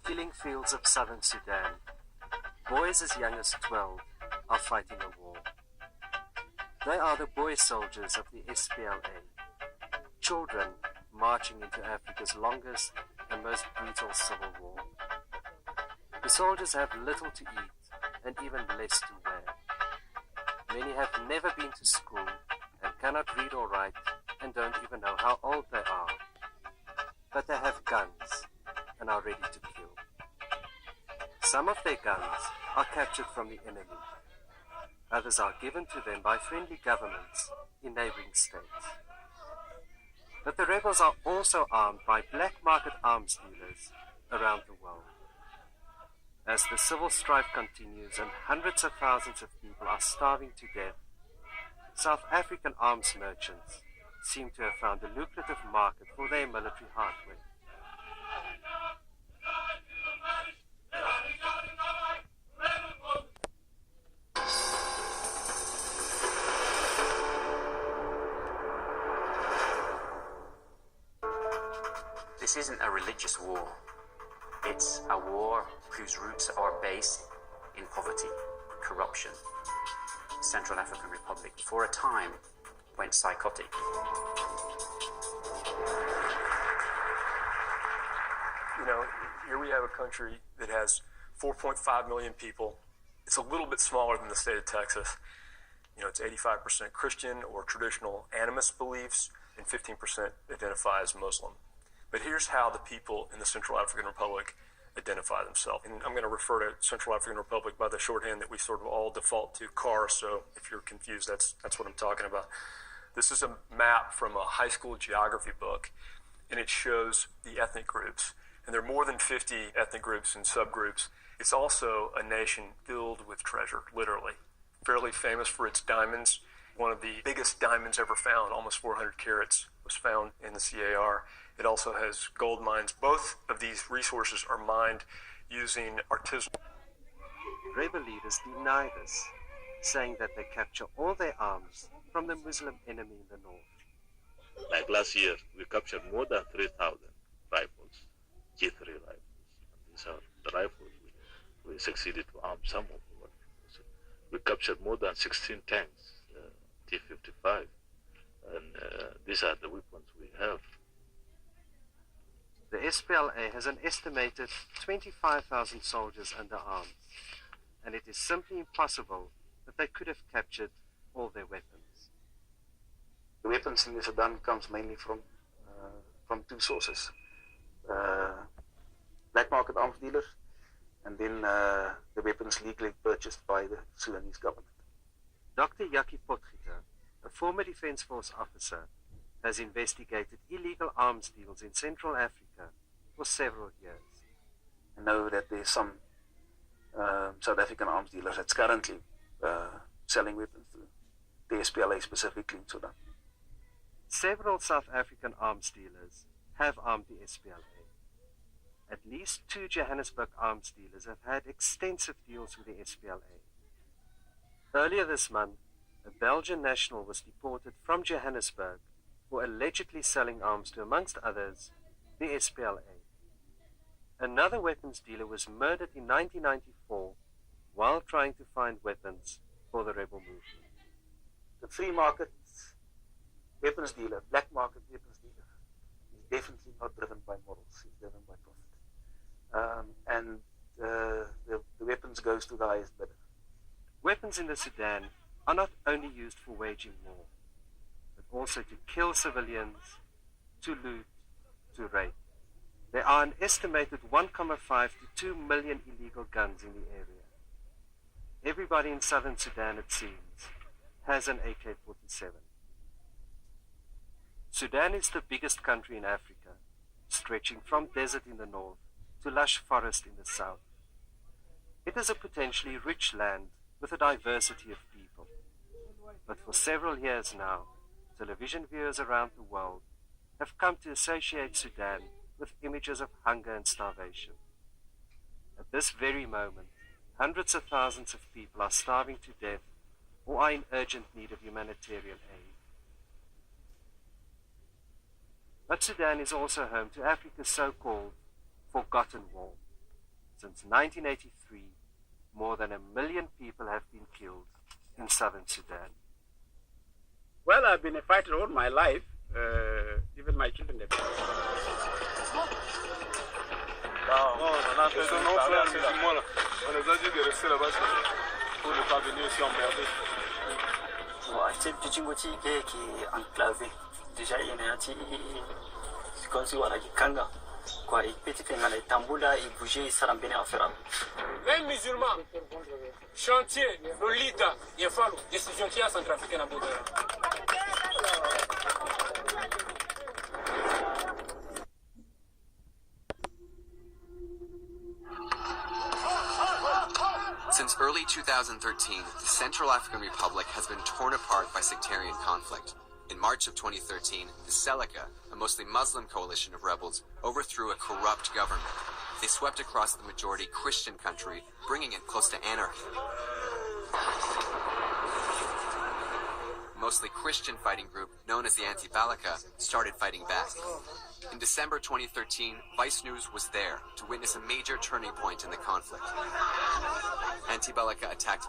killing fields of southern Sudan, boys as young as 12 are fighting a war. They are the boy soldiers of the SPLA, children marching into Africa's longest and most brutal civil war. The soldiers have little to eat and even less to wear. Many have never been to school and cannot read or write and don't even know how old they are. But they have guns and are ready to kill. Some of their guns are captured from the enemy. Others are given to them by friendly governments in neighboring states. But the rebels are also armed by black market arms dealers around the world. As the civil strife continues and hundreds of thousands of people are starving to death, South African arms merchants seem to have found a lucrative market for their military hardware. This isn't a religious war. It's a war whose roots are based in poverty, corruption. Central African Republic, for a time, went psychotic. You know, here we have a country that has 4.5 million people. It's a little bit smaller than the state of Texas. You know, it's 85% Christian or traditional animist beliefs, and 15% identify as Muslim. But here's how the people in the Central African Republic identify themselves. And I'm going to refer to Central African Republic by the shorthand that we sort of all default to, CAR, so if you're confused, that's what I'm talking about. This is a map from a high school geography book, and it shows the ethnic groups. And there are more than 50 ethnic groups and subgroups. It's also a nation filled with treasure, literally. Fairly famous for its diamonds. One of the biggest diamonds ever found, almost 400 carats, was found in the CAR. It also has gold mines. Both of these resources are mined using artisanal. Rebel leaders deny this, saying that they capture all their arms from the Muslim enemy in the north. Like last year, we captured more than 3,000 rifles, G3 rifles. And these are the rifles we succeeded to arm some of them. We captured more than 16 tanks, T-55, and these are the weapons we have. The SPLA has an estimated 25,000 soldiers under arms, and it is simply impossible that they could have captured all their weapons. The weapons in the Sudan comes mainly from two sources. Black market arms dealers, and then the weapons legally purchased by the Sudanese government. Dr. Yaki Potgieter, a former Defence Force officer, has investigated illegal arms deals in Central Africa for several years. I know that there's some South African arms dealers that's currently selling weapons to the SPLA specifically in Sudan. Several South African arms dealers have armed the SPLA. At least 2 Johannesburg arms dealers have had extensive deals with the SPLA. Earlier this month, a Belgian national was deported from Johannesburg for allegedly selling arms to, amongst others, the SPLA. Another weapons dealer was murdered in 1994 while trying to find weapons for the rebel movement. The free market weapons dealer, black market weapons dealer, is definitely not driven by morals, he's driven by profit. And the weapons goes to the highest bidder. Weapons in the Sudan are not only used for waging war, but also to kill civilians, to loot, to rape. There are an estimated 1.5 to 2 million illegal guns in the area. Everybody in southern Sudan, it seems, has an AK-47. Sudan is the biggest country in Africa, stretching from desert in the north to lush forest in the south. It is a potentially rich land with a diversity of people. But for several years now, television viewers around the world have come to associate Sudan with images of hunger and starvation. At this very moment, hundreds of thousands of people are starving to death or are in urgent need of humanitarian aid. But Sudan is also home to Africa's so-called forgotten war. Since 1983, more than 1 million people have been killed in southern Sudan. Well, I've been a fighter all my life, even my children. Un musulman, chantier, Lolita, Yefalo, décision qui a centrafricaine à Boudara. Since early 2013, the Central African Republic has been torn apart by sectarian conflict. In March of 2013, the Seleka, a mostly Muslim coalition of rebels, overthrew a corrupt government. They swept across the majority Christian country, bringing it close to anarchy. A mostly Christian fighting group known as the Anti-Balaka started fighting back. In December 2013, Vice News was there to witness a major turning point in the conflict. Anti-Balaka attacked